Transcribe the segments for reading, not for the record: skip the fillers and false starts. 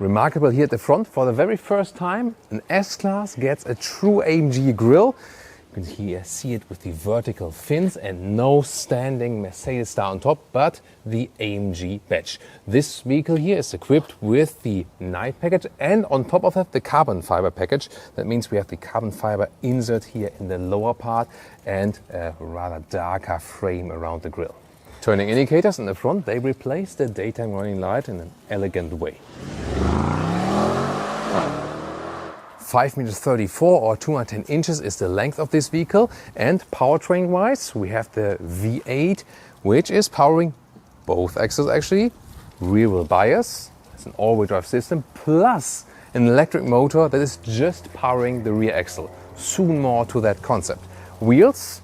Remarkable here at the front, for the very first time, an S-Class gets a true AMG grille. You can here see it with the vertical fins and no standing Mercedes star on top, but the AMG badge. This vehicle here is equipped with the night package and on top of that the carbon fiber package. That means we have the carbon fiber insert here in the lower part and a rather darker frame around the grille. Turning indicators in the front, they replace the daytime running light in an elegant way. 5.34 meters or 210 inches is the length of this vehicle, and powertrain wise we have the V8, which is powering both axles actually, rear wheel bias, it's an all-wheel drive system, plus an electric motor that is just powering the rear axle. Soon more to that concept. Wheels,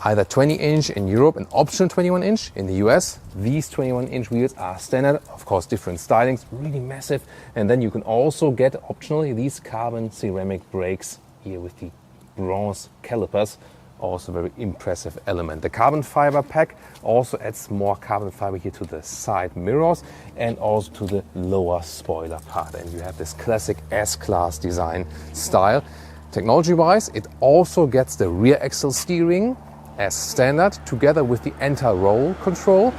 either 20-inch in Europe and optional 21-inch in the US. These 21-inch wheels are standard, of course different stylings, really massive. And then you can also get optionally these carbon ceramic brakes here with the bronze calipers, also very impressive element. The carbon fiber pack also adds more carbon fiber here to the side mirrors and also to the lower spoiler part. And you have this classic S-Class design style. Technology-wise, it also gets the rear axle steering as standard, together with the anti-roll control.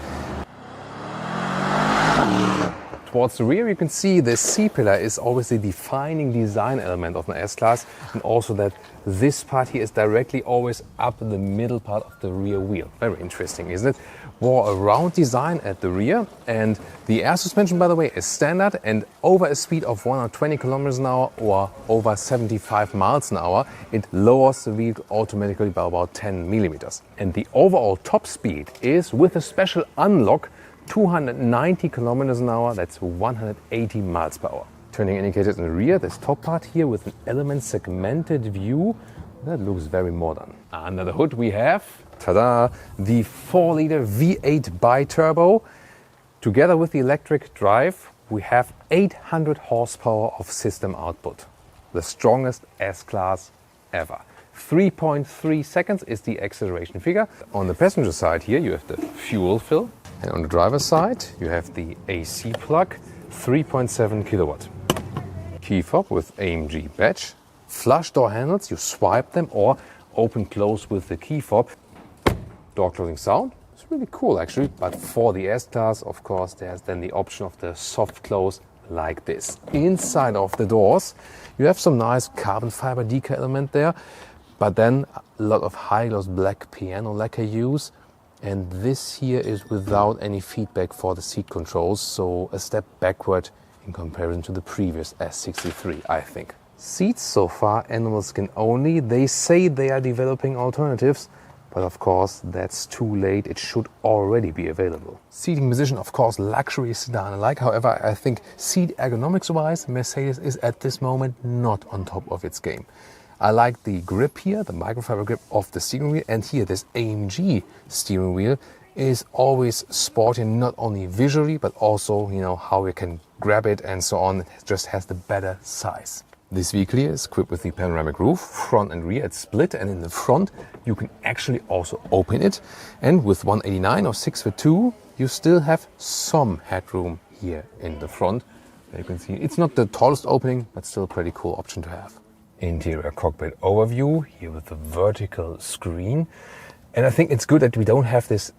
Towards the rear you can see the C-pillar is always the defining design element of an S-Class, and also that this part here is directly always up in the middle part of the rear wheel. Very interesting, isn't it? More a round design at the rear, and the air suspension, by the way, is standard, and over a speed of 120 kilometers an hour or over 75 miles an hour, it lowers the vehicle automatically by about 10 millimeters. And the overall top speed is, with a special unlock, 290 kilometers an hour, that's 180 miles per hour. Turning indicators in the rear, this top part here with an element segmented view, that looks very modern. Under the hood we have, ta-da, the 4-liter V8 bi-turbo. Together with the electric drive, we have 800 horsepower of system output. The strongest S-Class ever. 3.3 seconds is the acceleration figure. On the passenger side here you have the fuel fill, and on the driver's side you have the AC plug, 3.7 kilowatt. Key fob with AMG badge. Flush door handles, you swipe them or open close with the key fob. Door closing sound, it's really cool actually, but for the S-Class of course there's then the option of the soft close like this. Inside of the doors you have some nice carbon fiber decal element there, but then a lot of high gloss black piano lacquer use, and this here is without any feedback for the seat controls, so a step backward in comparison to the previous S63, I think. Seats so far animal skin only. They say they are developing alternatives, but of course that's too late. It should already be available. Seating position, of course, luxury sedan alike. However, I think seat ergonomics wise, Mercedes is at this moment not on top of its game. I like the grip here, the microfiber grip of the steering wheel, and here this AMG steering wheel is always sporty, not only visually but also, you know, how you can grab it and so on. It just has the better size. This vehicle here is equipped with the panoramic roof, front and rear. It's split, and in the front you can actually also open it. And with 189 or 6'2", you still have some headroom here in the front. There you can see it's not the tallest opening, but still a pretty cool option to have. Interior cockpit overview here with the vertical screen. And I think it's good that we don't have this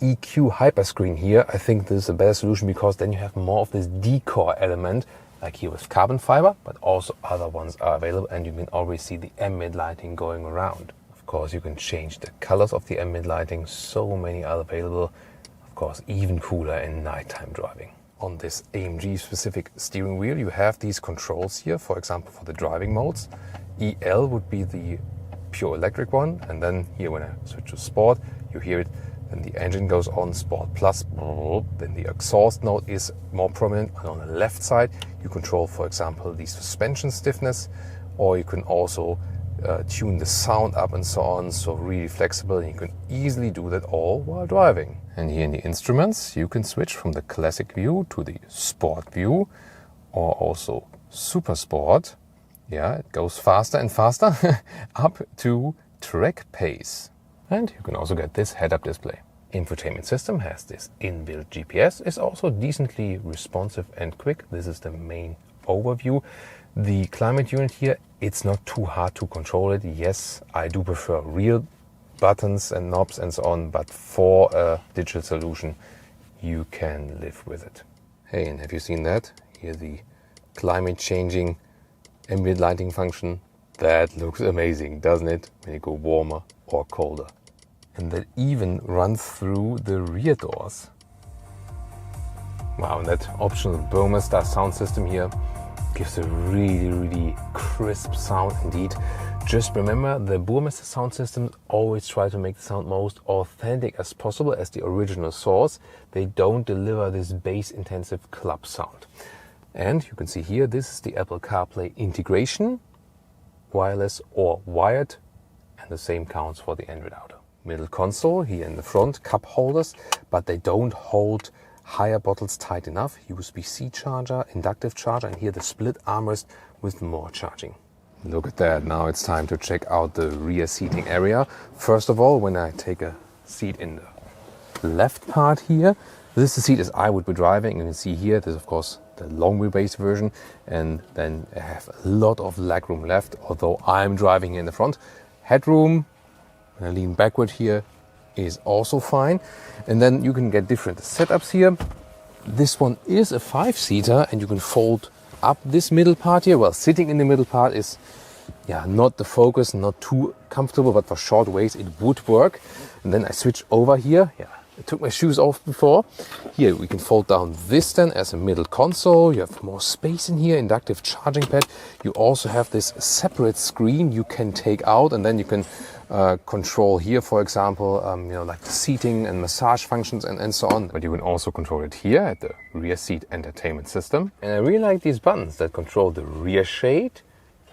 EQ hyperscreen here. I think this is a better solution because then you have more of this decor element, like here with carbon fiber, but also other ones are available, and you can always see the ambient lighting going around. Of course, you can change the colors of the ambient lighting. So many are available. Of course, even cooler in nighttime driving. On this AMG specific steering wheel, you have these controls here, for example, for the driving modes. EL would be the pure electric one, and then here when I switch to sport, you hear it, then the engine goes on, sport plus, then the exhaust note is more prominent. And on the left side, you control, for example, the suspension stiffness, or you can also tune the sound up and so on, so really flexible, and you can easily do that all while driving. And here in the instruments, you can switch from the classic view to the sport view, or also super sport. Yeah, it goes faster and faster up to track pace. And you can also get this head-up display. Infotainment system has this inbuilt GPS, is also decently responsive and quick. This is the main overview. The climate unit here, it's not too hard to control it. Yes, I do prefer real buttons and knobs and so on, but for a digital solution, you can live with it. Hey, and have you seen that? Here the climate changing ambient lighting function. That looks amazing, doesn't it? When you go warmer or colder. And that even runs through the rear doors. Wow, and that optional Burmester sound system here gives a really crisp sound indeed. Just remember, the Burmester sound systems always try to make the sound most authentic as possible as the original source. They don't deliver this bass-intensive club sound. And you can see here, this is the Apple CarPlay integration, wireless or wired, and the same counts for the Android Auto. Middle console here in the front, cup holders, but they don't hold higher bottles tight enough. USB-C charger, inductive charger, and here the split armrest with more charging. Look at that, now it's time to check out the rear seating area. First of all, when I take a seat in the left part here, this is the seat as I would be driving. You can see here, this is of course the long wheelbase version, and then I have a lot of legroom left, although I'm driving in the front. Headroom, when I lean backward here, is also fine. And then you can get different setups here. This one is a 5-seater, and you can fold up this middle part here. Well, sitting in the middle part is not the focus, not too comfortable, but for short ways it would work. And then I switch over here. I took my shoes off before. Here we can fold down this then as a middle console. You have more space in here, inductive charging pad. You also have this separate screen you can take out, and then you can control here, for example, like the seating and massage functions and so on. But you can also control it here at the rear seat entertainment system. And I really like these buttons that control the rear shade,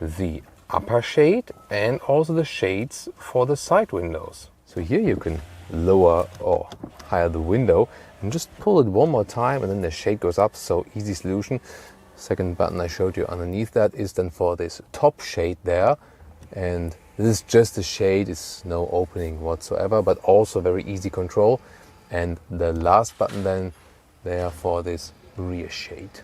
the upper shade, and also the shades for the side windows. So here you can lower or higher the window and just pull it one more time, and then the shade goes up. So easy solution. Second button I showed you underneath that is then for this top shade there, and this is just a shade, it's no opening whatsoever, but also very easy control. And the last button then there for this rear shade.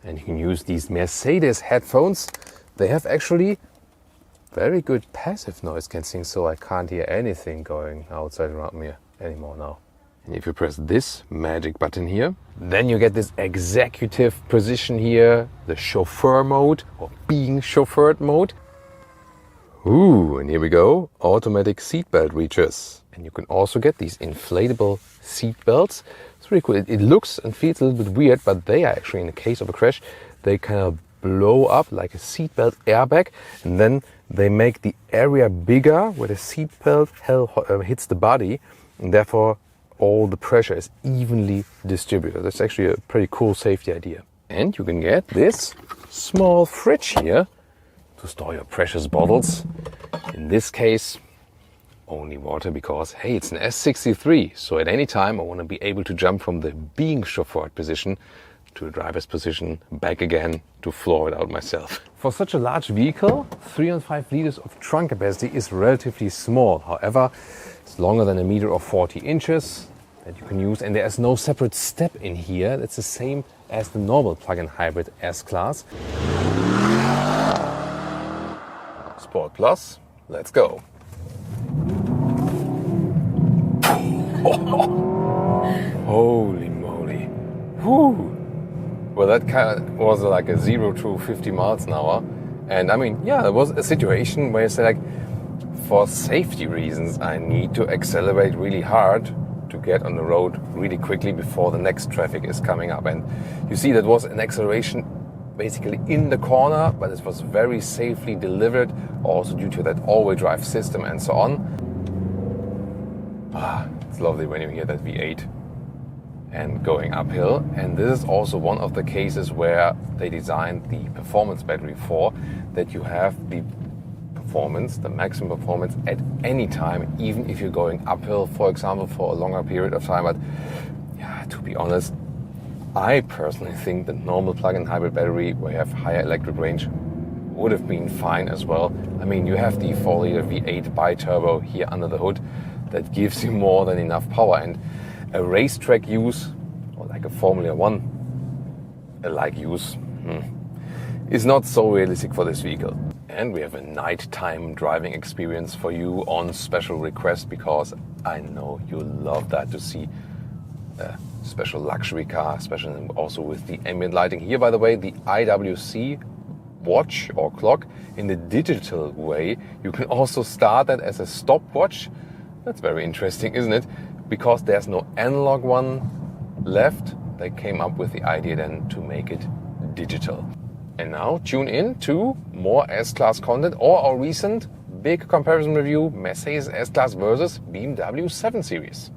And you can use these Mercedes headphones. They have actually very good passive noise cancelling, so I can't hear anything going outside around me anymore now. And if you press this magic button here, then you get this executive position here, the chauffeur mode or being chauffeured mode. Ooh, and here we go, automatic seatbelt reaches. And you can also get these inflatable seat belts. It's really cool. It looks and feels a little bit weird, but they are actually, in the case of a crash, they kind of blow up like a seatbelt airbag, and then they make the area bigger where the seatbelt hits the body, and therefore all the pressure is evenly distributed. That's actually a pretty cool safety idea. And you can get this small fridge here to store your precious bottles. In this case, only water, because hey, it's an S63, so at any time I want to be able to jump from the being chauffeured position to the driver's position, back again to floor it out myself. For such a large vehicle, 305 liters of trunk capacity is relatively small. However, it's longer than 1 meter or 40 inches that you can use, and there's no separate step in here. That's the same as the normal plug-in hybrid S-Class. Sport Plus, let's go. Holy moly. Whew. Well, that kind of was like a 0 to 50 miles an hour. And I mean, yeah, there was a situation where you say like, for safety reasons, I need to accelerate really hard to get on the road really quickly before the next traffic is coming up. And you see that was an acceleration basically in the corner, but it was very safely delivered, also due to that all-wheel drive system and so on. It's lovely when you hear that V8 and going uphill. And this is also one of the cases where they designed the performance battery for, that you have the performance, the maximum performance at any time, even if you're going uphill, for example, for a longer period of time. But yeah, to be honest, I personally think the normal plug-in hybrid battery where you have higher electric range would have been fine as well. I mean, you have the 4-liter V8 bi-turbo here under the hood that gives you more than enough power, and a racetrack use or like a Formula 1 like use, is not so realistic for this vehicle. And we have a nighttime driving experience for you on special request, because I know you love that, to see a special luxury car, especially also with the ambient lighting. Here, by the way, the IWC watch or clock in the digital way. You can also start that as a stopwatch. That's very interesting, isn't it? Because there's no analog one left, they came up with the idea then to make it digital. And now tune in to more S-Class content or our recent big comparison review, Mercedes S-Class versus BMW 7 Series.